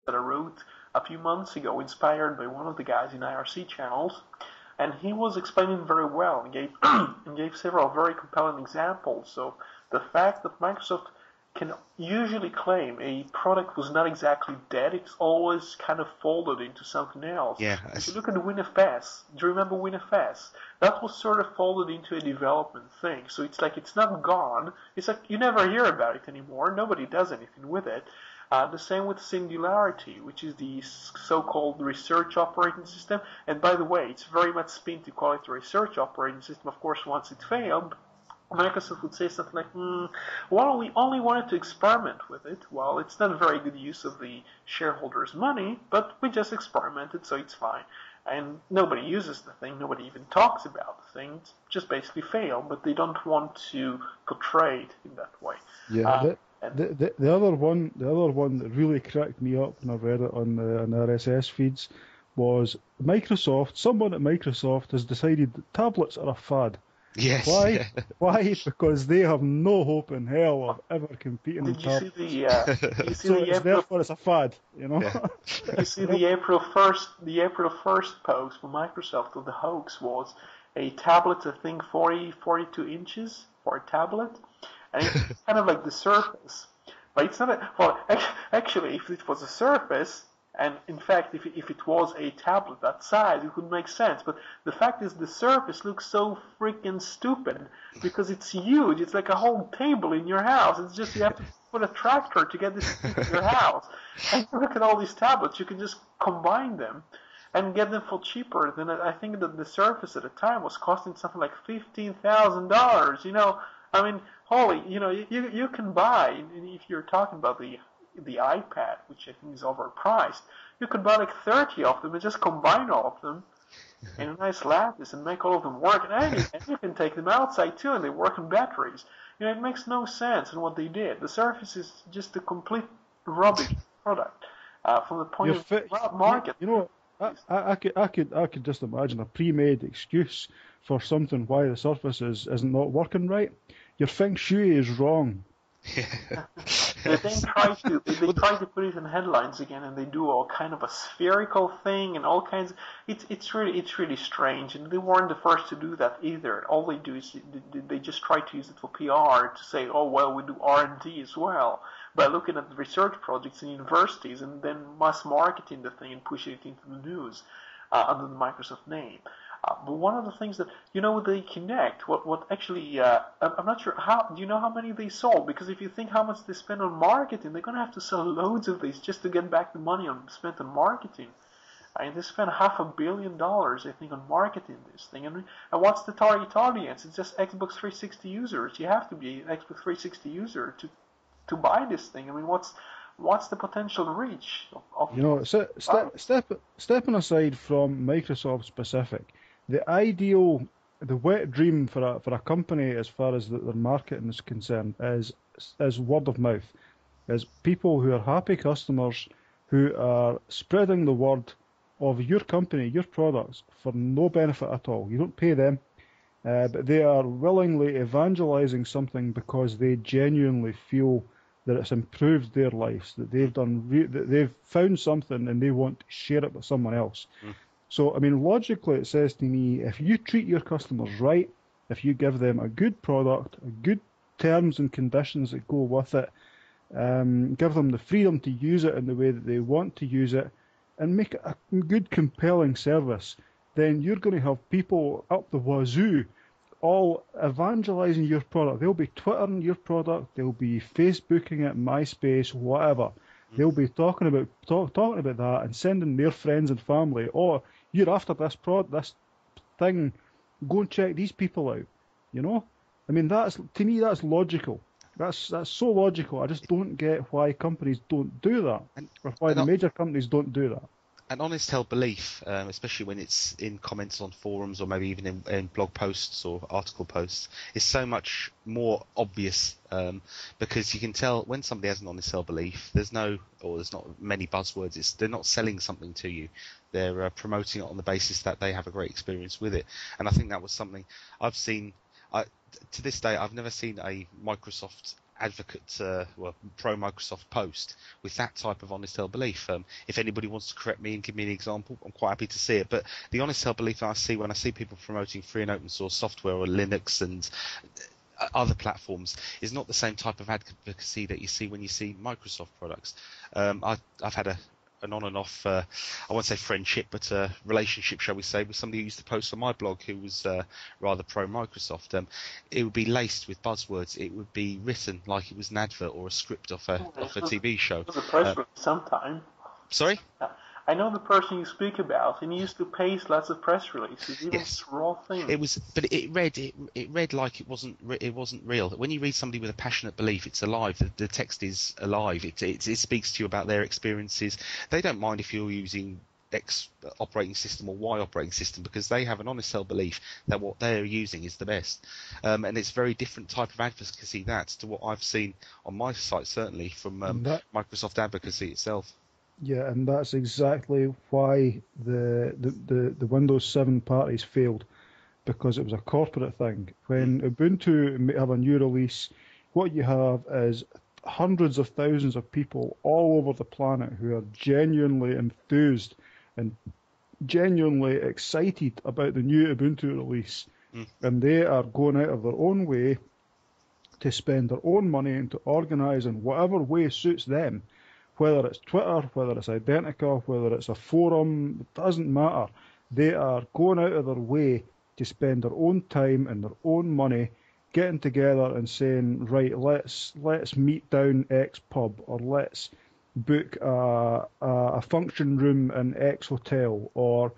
that I wrote a few months ago, inspired by one of the guys in IRC channels, and he was explaining very well and gave and gave several very compelling examples. So the fact that Microsoft can usually claim a product was not exactly dead, it's always kind of folded into something else. Yeah. If you look at WinFS, do you remember WinFS? That was sort of folded into a development thing. So it's like it's not gone. It's like you never hear about it anymore. Nobody does anything with it. The same with Singularity, which is the so-called research operating system. And by the way, it's very much spin to call it a research operating system. Of course, once it failed, Microsoft would say something like, well, we only wanted to experiment with it. Well, it's not a very good use of the shareholders' money, but we just experimented, so it's fine. And nobody uses the thing, nobody even talks about the thing. It's just basically failed, but they don't want to portray it in that way. Yeah, the other one that really cracked me up when I read it on the RSS feeds was someone at Microsoft has decided that tablets are a fad. Yes. Why? Yeah. Why? Because they have no hope in hell of ever competing in tablets. Therefore it's a fad, you know. Yeah. You see the April 1st post from Microsoft of the hoax was a tablet, I think 42 inches for a tablet, and it's kind of like the Surface. But it's not actually, if it was a Surface, and in fact, if it was a tablet that size, it would make sense. But the fact is, the Surface looks so freaking stupid because it's huge. It's like a whole table in your house. It's just you have to put a tractor to get this thing in your house. And you look at all these tablets, you can just combine them and get them for cheaper than I think that the Surface at the time was costing something like $15,000. You know, I mean, you can buy, and if you're talking about the iPad, which I think is overpriced, you could buy like 30 of them and just combine all of them in a nice lattice and make all of them work. And you can take them outside too, and they work on batteries. You know, it makes no sense in what they did. The Surface is just a complete rubbish product from the point of market. You know, I could just imagine a pre-made excuse for something why the Surface isn't not working right. Your feng shui is wrong. They try to put it in headlines again, and they do all kind of a spherical thing and all kinds. It's really strange, and they weren't the first to do that either. All they do is they just try to use it for PR to say, oh well, we do R&D as well by looking at the research projects in universities and then mass marketing the thing and pushing it into the news under the Microsoft name. But one of the things that, you know, they Kinect, what actually, I'm not sure, do you know how many they sold? Because if you think how much they spend on marketing, they're going to have to sell loads of these just to get back the money spent on marketing. And they spent $500 million, I think, on marketing this thing. And what's the target audience? It's just Xbox 360 users. You have to be an Xbox 360 user to buy this thing. I mean, what's the potential reach of you know, stepping aside from Microsoft specific, the wet dream for a company as far as their marketing is concerned is word of mouth, is people who are happy customers who are spreading the word of your company, your products, for no benefit at all. You don't pay them, but they are willingly evangelizing something because they genuinely feel that it's improved their lives, that they've found something and they want to share it with someone else. So, I mean, logically it says to me, if you treat your customers right, if you give them a good product, good terms and conditions that go with it, give them the freedom to use it in the way that they want to use it, and make it a good, compelling service, then you're going to have people up the wazoo all evangelizing your product. They'll be Twittering your product, they'll be Facebooking it, MySpace, whatever. They'll be talking about that and sending their friends and family, oh, you're after this thing, go and check these people out. You know? I mean, to me that's logical. That's so logical. I just don't get why companies don't do that, or why the major companies don't do that. An honest held belief, especially when it's in comments on forums or maybe even in blog posts or article posts, is so much more obvious because you can tell when somebody has an honest held belief. There's not many buzzwords. They're not selling something to you. They're promoting it on the basis that they have a great experience with it. And I think that was something I've seen. To this day, I've never seen a Microsoft advocate, pro Microsoft post with that type of honest held belief. If anybody wants to correct me and give me an example, I'm quite happy to see it. But the honest held belief that I see when I see people promoting free and open source software or Linux and other platforms is not the same type of advocacy that you see when you see Microsoft products. I've had an on and off, I won't say friendship, but a relationship, shall we say, with somebody who used to post on my blog who was rather pro-Microsoft. It would be laced with buzzwords. It would be written like it was an advert or a script of a TV show. It was a press release sometime. Sorry? I know the person you speak about, and he used to paste lots of press releases, even raw things. It was, but it read like it wasn't real. When you read somebody with a passionate belief, it's alive. The text is alive. It speaks to you about their experiences. They don't mind if you're using X operating system or Y operating system because they have an honest held belief that what they're using is the best. And it's a very different type of advocacy to what I've seen on my site, certainly from Microsoft advocacy itself. Yeah, and that's exactly why the Windows 7 parties failed, because it was a corporate thing. When Ubuntu have a new release, what you have is hundreds of thousands of people all over the planet who are genuinely enthused and genuinely excited about the new Ubuntu release. And they are going out of their own way to spend their own money and to organise in whatever way suits them. Whether it's Twitter, whether it's Identica, whether it's a forum, it doesn't matter. They are going out of their way to spend their own time and their own money getting together and saying, right, let's meet down X pub, or let's book a function room in X hotel, or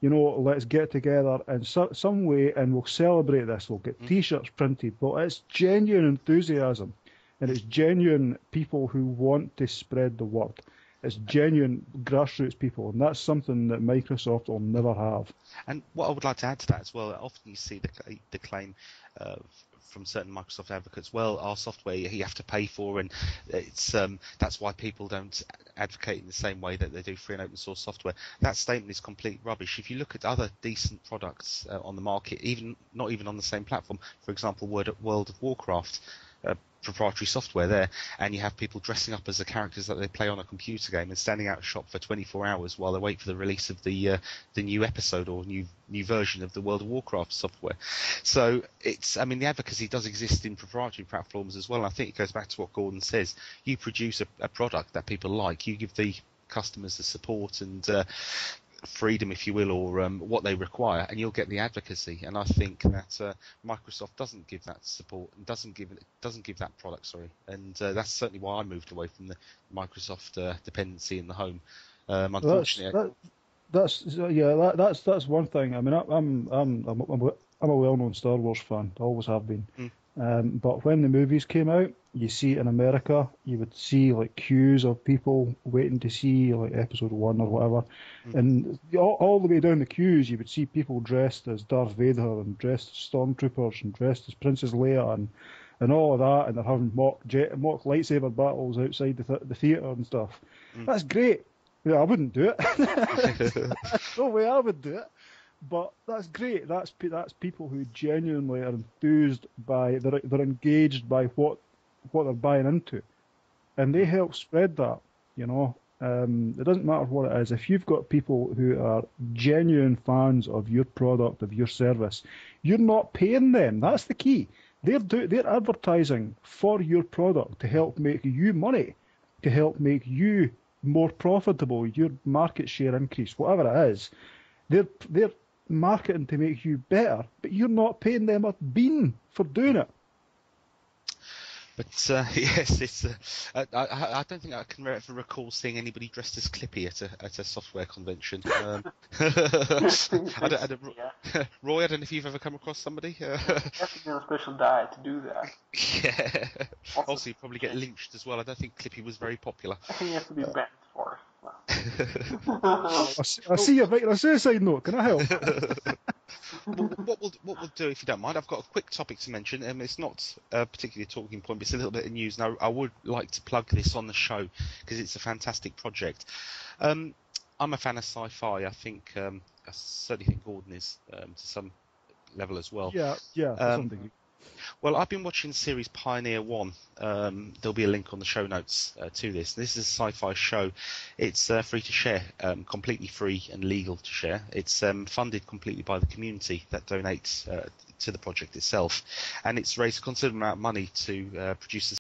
let's get together in some way and we'll celebrate this. We'll get T-shirts printed. But it's genuine enthusiasm. And it's genuine people who want to spread the word. It's genuine grassroots people, and that's something that Microsoft will never have. And what I would like to add to that as well, often you see the claim from certain Microsoft advocates, well, our software you have to pay for, and it's that's why people don't advocate in the same way that they do free and open source software. That statement is complete rubbish. If you look at other decent products on the market, not even on the same platform, for example, World of Warcraft, proprietary software there, and you have people dressing up as the characters that they play on a computer game and standing out of shop for 24 hours while they wait for the release of the new episode or new version of the World of Warcraft software. So the advocacy does exist in proprietary platforms as well, and I think it goes back to what Gordon says. You produce a product that people like, you give the customers the support and freedom, if you will, or what they require, and you'll get the advocacy. And I think that Microsoft doesn't give that support and doesn't give that product. And that's certainly why I moved away from the Microsoft dependency in the home. Unfortunately, that's one thing. I mean, I'm a well-known Star Wars fan. I always have been. But when the movies came out, you see in America, you would see like queues of people waiting to see like episode 1 or whatever, and all the way down the queues, you would see people dressed as Darth Vader and dressed as stormtroopers and dressed as Princess Leia and all of that, and they're having mock lightsaber battles outside the theatre and stuff. That's great. Yeah, I wouldn't do it. No way I would do it. But that's great. That's people who genuinely are enthused by, they're engaged by what they're buying into, and they help spread that. It doesn't matter what it is. If you've got people who are genuine fans of your product, of your service, you're not paying them. That's the key. They're advertising for your product to help make you money, to help make you more profitable, your market share increase, whatever it is. They're marketing to make you better, but you're not paying them a bean for doing it. But yes, it's. I don't think I can ever recall seeing anybody dressed as Clippy at a software convention. Roy, I don't know if you've ever come across somebody. You have to be on a special diet to do that. Yeah. Also, you probably get lynched as well. I don't think Clippy was very popular. I think you have to be banned for it. I see you're making a suicide note. Can I help? What we'll do, if you don't mind, I've got a quick topic to mention. It's not a particularly talking point, but it's a little bit of news. Now, I would like to plug this on the show because it's a fantastic project. I'm a fan of sci-fi. I certainly think Gordon is to some level as well. Yeah, something. Well, I've been watching the series Pioneer 1. There'll be a link on the show notes to this. This is a sci-fi show. It's free to share, completely free and legal to share. It's funded completely by the community that donates to the project itself. And it's raised a considerable amount of money to produce the